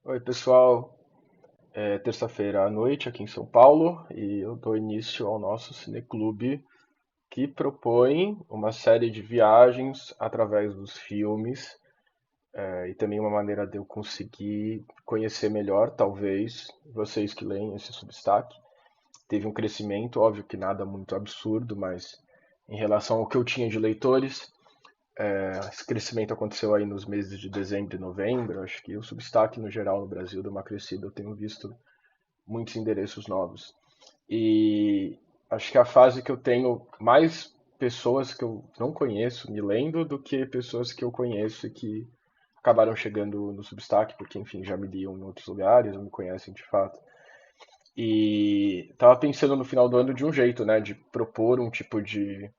Oi, pessoal. É terça-feira à noite aqui em São Paulo e eu dou início ao nosso cineclube que propõe uma série de viagens através dos filmes e também uma maneira de eu conseguir conhecer melhor, talvez, vocês que leem esse Substack. Teve um crescimento, óbvio que nada muito absurdo, mas em relação ao que eu tinha de leitores, esse crescimento aconteceu aí nos meses de dezembro e novembro. Acho que o Substack no geral no Brasil deu uma crescida, eu tenho visto muitos endereços novos. E acho que a fase que eu tenho mais pessoas que eu não conheço me lendo do que pessoas que eu conheço e que acabaram chegando no Substack, porque, enfim, já me liam em outros lugares, ou me conhecem de fato. E tava pensando no final do ano de um jeito, né, de propor um tipo de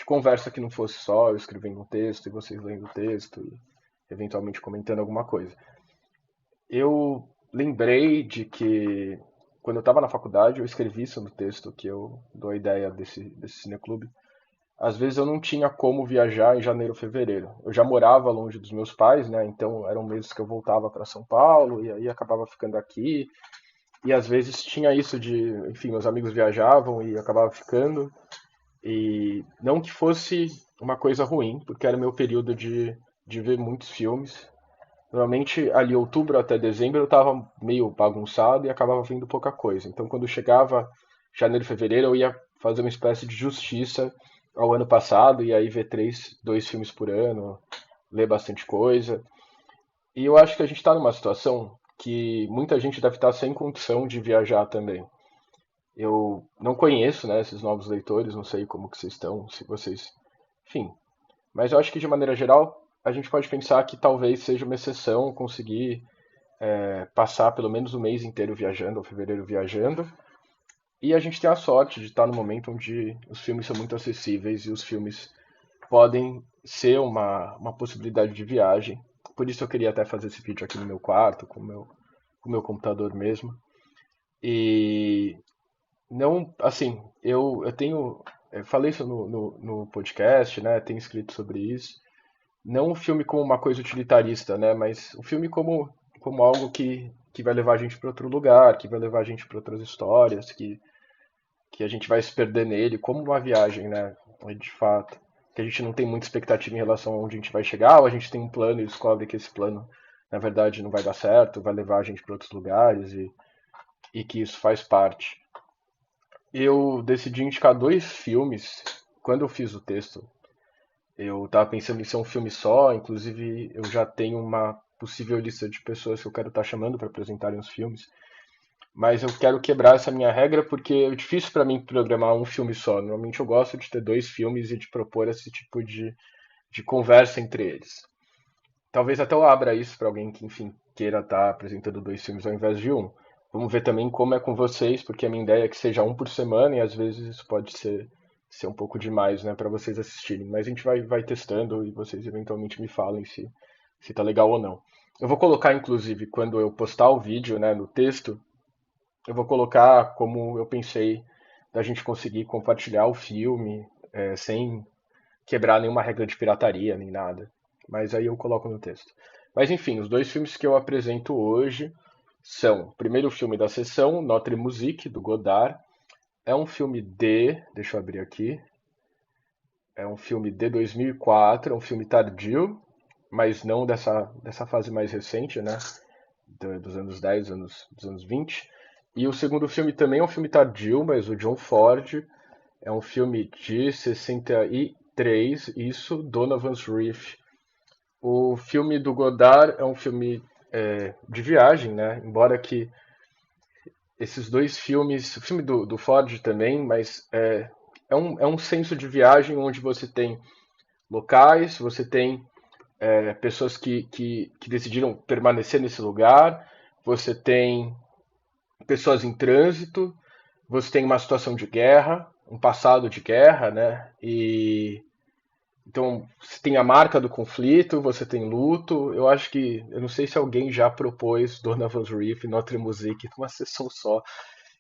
conversa que não fosse só eu escrevendo um texto e vocês lendo o texto e eventualmente comentando alguma coisa. Eu lembrei de que quando eu estava na faculdade eu escrevi isso no texto que eu dou a ideia desse cineclube. Às vezes eu não tinha como viajar em janeiro ou fevereiro. Eu já morava longe dos meus pais, né? Então eram meses que eu voltava para São Paulo e aí acabava ficando aqui. E às vezes tinha isso de, enfim, meus amigos viajavam e eu acabava ficando. E não que fosse uma coisa ruim, porque era meu período de ver muitos filmes. Normalmente ali outubro até dezembro eu estava meio bagunçado e acabava vendo pouca coisa. Então quando chegava janeiro, fevereiro, eu ia fazer uma espécie de justiça ao ano passado e aí ver dois filmes por ano, ler bastante coisa. E eu acho que a gente está numa situação que muita gente deve estar sem condição de viajar também. Eu não conheço, né, esses novos leitores, não sei como que vocês estão, se vocês, enfim. Mas eu acho que de maneira geral a gente pode pensar que talvez seja uma exceção conseguir passar pelo menos o mês inteiro viajando, ou fevereiro viajando. E a gente tem a sorte de estar no momento onde os filmes são muito acessíveis e os filmes podem ser uma possibilidade de viagem. Por isso eu queria até fazer esse vídeo aqui no meu quarto, com o meu computador mesmo. E não, assim, eu tenho. Eu falei isso no podcast, né? Tenho escrito sobre isso. Não o filme como uma coisa utilitarista, né? Mas o filme como algo que vai levar a gente para outro lugar, que vai levar a gente para outras histórias, que a gente vai se perder nele, como uma viagem, né? De fato. Que a gente não tem muita expectativa em relação a onde a gente vai chegar, ou a gente tem um plano e descobre que esse plano, na verdade, não vai dar certo, vai levar a gente para outros lugares e que isso faz parte. Eu decidi indicar dois filmes. Quando eu fiz o texto, eu estava pensando em ser um filme só, inclusive eu já tenho uma possível lista de pessoas que eu quero estar chamando para apresentarem os filmes, mas eu quero quebrar essa minha regra porque é difícil para mim programar um filme só. Normalmente eu gosto de ter dois filmes e de propor esse tipo de conversa entre eles. Talvez até eu abra isso para alguém que, enfim, queira estar apresentando dois filmes ao invés de um. Vamos ver também como é com vocês, porque a minha ideia é que seja um por semana e às vezes isso pode ser um pouco demais, né, para vocês assistirem. Mas a gente vai testando e vocês eventualmente me falem se tá legal ou não. Eu vou colocar, inclusive, quando eu postar o vídeo, né, no texto, eu vou colocar como eu pensei da gente conseguir compartilhar o filme sem quebrar nenhuma regra de pirataria nem nada. Mas aí eu coloco no texto. Mas enfim, os dois filmes que eu apresento hoje são o primeiro filme da sessão, Notre Musique, do Godard. É um filme deixa eu abrir aqui, é um filme de 2004, é um filme tardio, mas não dessa fase mais recente, né? Dos anos 10, dos anos 20. E o segundo filme também é um filme tardio, mas o John Ford é um filme de 63, isso, Donovan's Reef. O filme do Godard é um filme de viagem, né? Embora que esses dois filmes, o filme do Ford também, mas é um senso de viagem onde você tem locais, você tem pessoas que decidiram permanecer nesse lugar, você tem pessoas em trânsito, você tem uma situação de guerra, um passado de guerra, né? E então você tem a marca do conflito, você tem luto. Eu acho que, eu não sei se alguém já propôs Donovan's Reef e Notre Musique numa sessão só,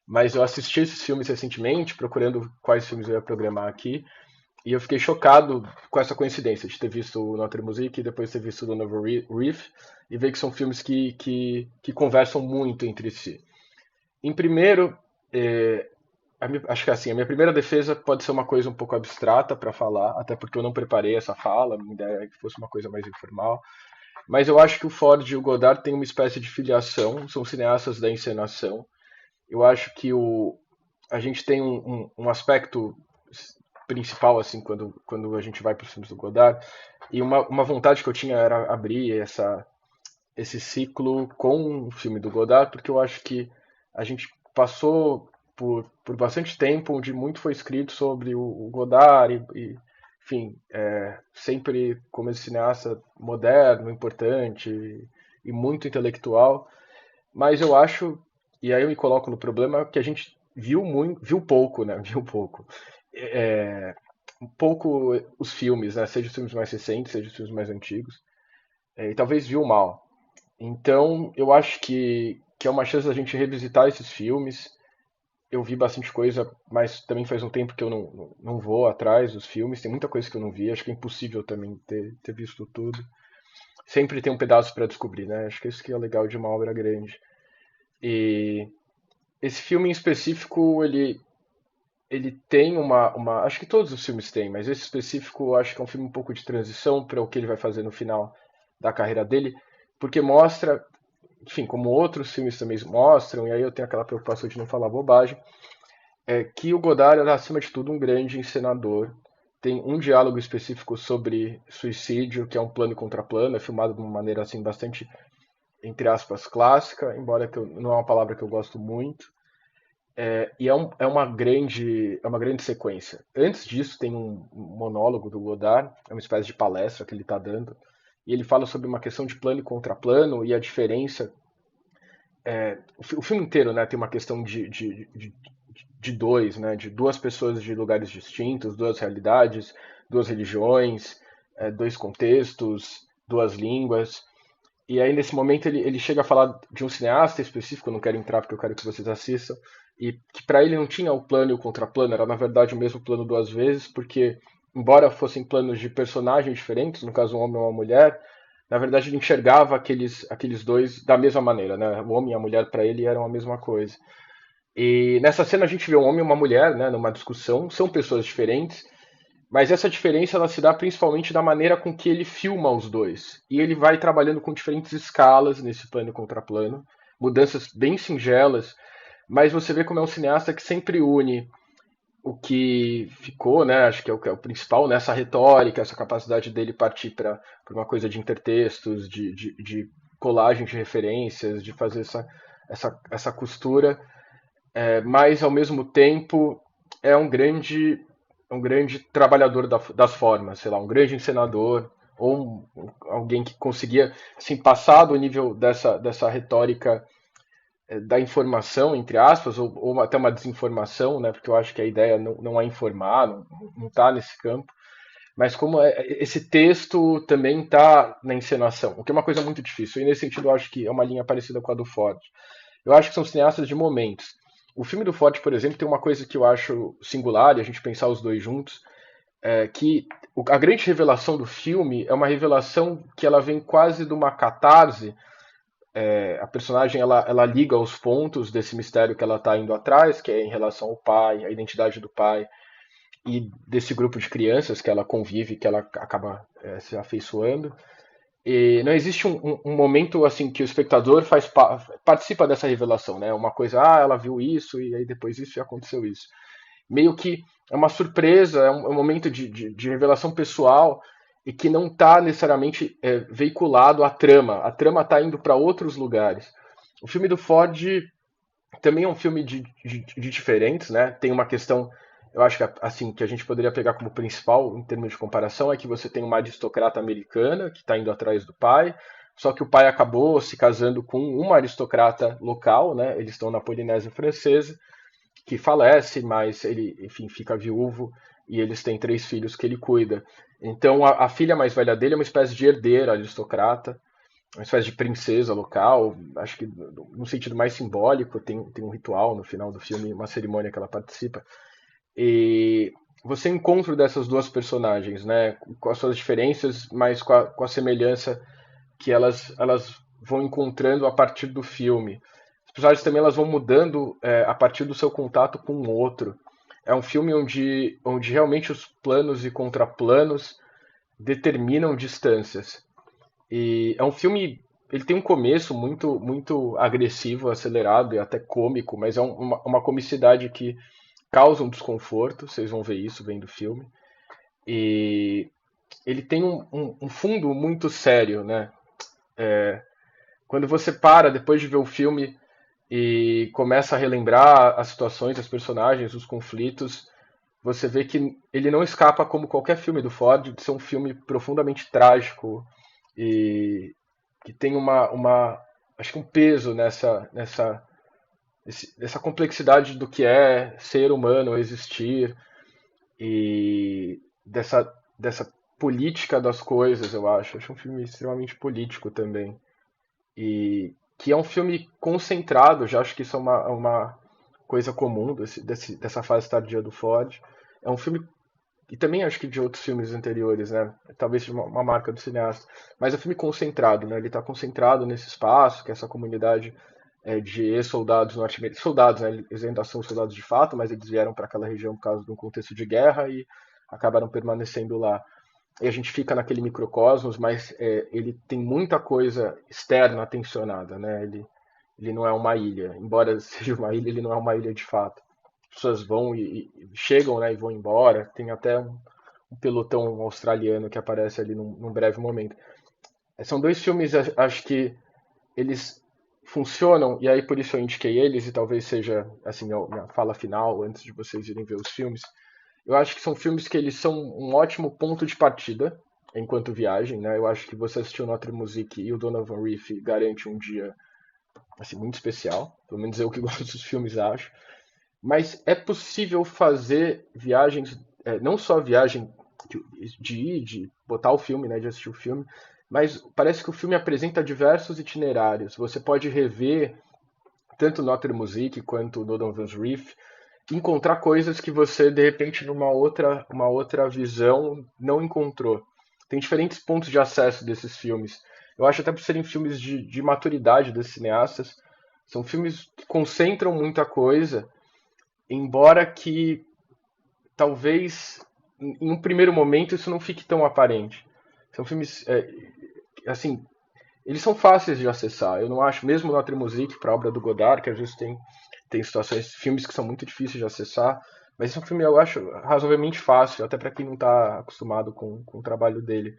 mas eu assisti esses filmes recentemente, procurando quais filmes eu ia programar aqui, E eu fiquei chocado com essa coincidência de ter visto o Notre Music e depois ter visto o Donovan Reef e ver que são filmes que conversam muito entre si. Em primeiro, é, acho que assim, a minha primeira defesa pode ser uma coisa um pouco abstrata para falar, até porque eu não preparei essa fala, a minha ideia é que fosse uma coisa mais informal. Mas eu acho que o Ford e o Godard têm uma espécie de filiação, são cineastas da encenação. Eu acho que a gente tem um aspecto principal assim quando a gente vai para os filmes do Godard, e uma vontade que eu tinha era abrir esse ciclo com o filme do Godard, porque eu acho que a gente passou por bastante tempo onde muito foi escrito sobre o Godard enfim, sempre como esse cineasta moderno, importante e muito intelectual, mas eu acho, e aí eu me coloco no problema, que a gente viu muito, viu pouco, né? Viu pouco. É, um pouco os filmes, né? Seja os filmes mais recentes, seja os filmes mais antigos, e talvez viu mal. Então, eu acho que é uma chance da gente revisitar esses filmes. Eu vi bastante coisa, mas também faz um tempo que eu não vou atrás dos filmes. Tem muita coisa que eu não vi. Acho que é impossível também ter visto tudo. Sempre tem um pedaço para descobrir, né? Acho que isso que é legal de uma obra grande. E esse filme em específico, ele tem acho que todos os filmes têm, mas esse específico eu acho que é um filme um pouco de transição para o que ele vai fazer no final da carreira dele, porque mostra, enfim, como outros filmes também mostram, e aí eu tenho aquela preocupação de não falar bobagem, que o Godard era, acima de tudo, um grande encenador. Tem um diálogo específico sobre suicídio, que é um plano e contraplano, é filmado de uma maneira assim bastante, entre aspas, clássica, embora não é uma palavra que eu gosto muito. E é uma grande sequência. Antes disso, tem um monólogo do Godard, é uma espécie de palestra que ele está dando, e ele fala sobre uma questão de plano e contraplano e a diferença. O filme inteiro, né, tem uma questão de dois, né, de duas pessoas de lugares distintos, duas realidades, duas religiões, dois contextos, duas línguas. E aí, nesse momento, ele chega a falar de um cineasta específico, eu não quero entrar porque eu quero que vocês assistam, e que para ele não tinha o plano e o contraplano, era na verdade o mesmo plano duas vezes, porque, embora fossem planos de personagens diferentes, no caso um homem e uma mulher, na verdade ele enxergava aqueles dois da mesma maneira, né? O homem e a mulher para ele eram a mesma coisa. E nessa cena a gente vê um homem e uma mulher, né, numa discussão, são pessoas diferentes, mas essa diferença ela se dá principalmente da maneira com que ele filma os dois. E ele vai trabalhando com diferentes escalas nesse plano e contraplano, mudanças bem singelas, mas você vê como é um cineasta que sempre une o que ficou, né, acho que é o principal, nessa retórica, essa capacidade dele partir para uma coisa de intertextos, de colagem de referências, de fazer essa costura, mas ao mesmo tempo é um grande trabalhador das formas, sei lá, um grande encenador, ou alguém que conseguia assim, passar do nível dessa retórica da informação, entre aspas, ou até uma desinformação, né, porque eu acho que a ideia não é informar, não está nesse campo, mas como esse texto também está na encenação, o que é uma coisa muito difícil, e nesse sentido eu acho que é uma linha parecida com a do Ford. Eu acho que são cineastas de momentos. O filme do Ford, por exemplo, tem uma coisa que eu acho singular, e a gente pensar os dois juntos, que a grande revelação do filme é uma revelação que ela vem quase de uma catarse. A personagem ela liga os pontos desse mistério que ela está indo atrás, que é em relação ao pai, a identidade do pai e desse grupo de crianças que ela convive, que ela acaba se afeiçoando. E não existe um momento assim que o espectador participa dessa revelação, né? Uma coisa, ela viu isso e aí depois isso e aconteceu isso. Meio que é uma surpresa, é um momento de revelação pessoal e que não está necessariamente veiculado à trama. A trama está indo para outros lugares. O filme do Ford também é um filme de diferentes, né? Tem uma questão, eu acho que assim que a gente poderia pegar como principal em termos de comparação é que você tem uma aristocrata americana que está indo atrás do pai, só que o pai acabou se casando com uma aristocrata local, né? Eles estão na Polinésia Francesa, que falece, mas ele, enfim, fica viúvo e eles têm três filhos que ele cuida. Então a filha mais velha dele é uma espécie de herdeira aristocrata, uma espécie de princesa local, acho que no sentido mais simbólico, tem um ritual no final do filme, uma cerimônia que ela participa. E, você encontra dessas duas personagens, né? Com as suas diferenças, mas com a semelhança que elas vão encontrando a partir do filme. Os personagens também elas vão mudando a partir do seu contato com o outro. É um filme onde realmente os planos e contraplanos determinam distâncias. E é um filme, ele tem um começo muito agressivo, acelerado e até cômico, mas é uma comicidade que causa um desconforto, vocês vão ver isso vendo o filme. E ele tem um fundo muito sério, né? Quando você para depois de ver o filme e começa a relembrar as situações, as personagens, os conflitos, você vê que ele não escapa, como qualquer filme do Ford, de ser um filme profundamente trágico e que tem acho que um peso nessa complexidade do que é ser humano, existir e dessa política das coisas, eu acho. Acho um filme extremamente político também. E que é um filme concentrado, já acho que isso é uma coisa comum dessa fase tardia do Ford. É um filme, e também acho que de outros filmes anteriores, né? Talvez seja uma marca do cineasta. Mas é um filme concentrado, né? Ele está concentrado nesse espaço, que é essa comunidade de ex-soldados norte-americanos. Soldados, né? Eles ainda são soldados de fato, mas eles vieram para aquela região por causa de um contexto de guerra e acabaram permanecendo lá. E a gente fica naquele microcosmos, mas ele tem muita coisa externa tensionada, né? Ele não é uma ilha. Embora seja uma ilha, ele não é uma ilha de fato. As pessoas vão e chegam, né, e vão embora. Tem até um pelotão australiano que aparece ali num breve momento. São dois filmes, acho que eles funcionam, e aí por isso eu indiquei eles, e talvez seja assim a minha fala final, antes de vocês irem ver os filmes. Eu acho que são filmes que eles são um ótimo ponto de partida enquanto viagem, né? Eu acho que você assistiu Notre Music e o Donovan Reef garante um dia assim muito especial, pelo menos eu que gosto dos filmes acho. Mas é possível fazer viagens, não só viagem de ir, de botar o filme, né, de assistir o filme, mas parece que o filme apresenta diversos itinerários. Você pode rever tanto Notre Music quanto Donovan's Reef, encontrar coisas que você de repente uma outra visão não encontrou. Tem diferentes pontos de acesso desses filmes. Eu acho até por serem filmes de maturidade dos cineastas, são filmes que concentram muita coisa, embora que talvez em um primeiro momento isso não fique tão aparente. São filmes assim, eles são fáceis de acessar. Eu não acho, mesmo Notre Music, para a obra do Godard, que às vezes tem situações, filmes que são muito difíceis de acessar, mas esse é um filme eu acho razoavelmente fácil, até para quem não está acostumado com o trabalho dele.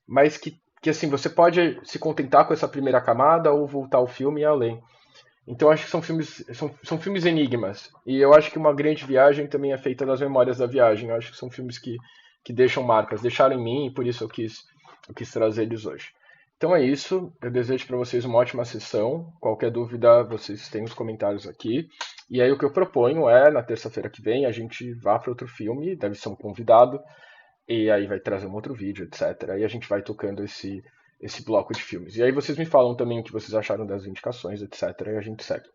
Mas que assim, você pode se contentar com essa primeira camada ou voltar ao filme e ir além. Então eu acho que são filmes enigmas. E eu acho que uma grande viagem também é feita das memórias da viagem. Eu acho que são filmes que deixam marcas, deixaram em mim e por isso eu quis trazer eles hoje. Então é isso. Eu desejo para vocês uma ótima sessão. Qualquer dúvida, vocês têm os comentários aqui. E aí o que eu proponho é, na terça-feira que vem, a gente vá para outro filme, deve ser um convidado, e aí vai trazer um outro vídeo, etc. E a gente vai tocando esse bloco de filmes. E aí vocês me falam também o que vocês acharam das indicações, etc. E a gente segue.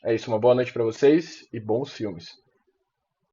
É isso, uma boa noite para vocês e bons filmes.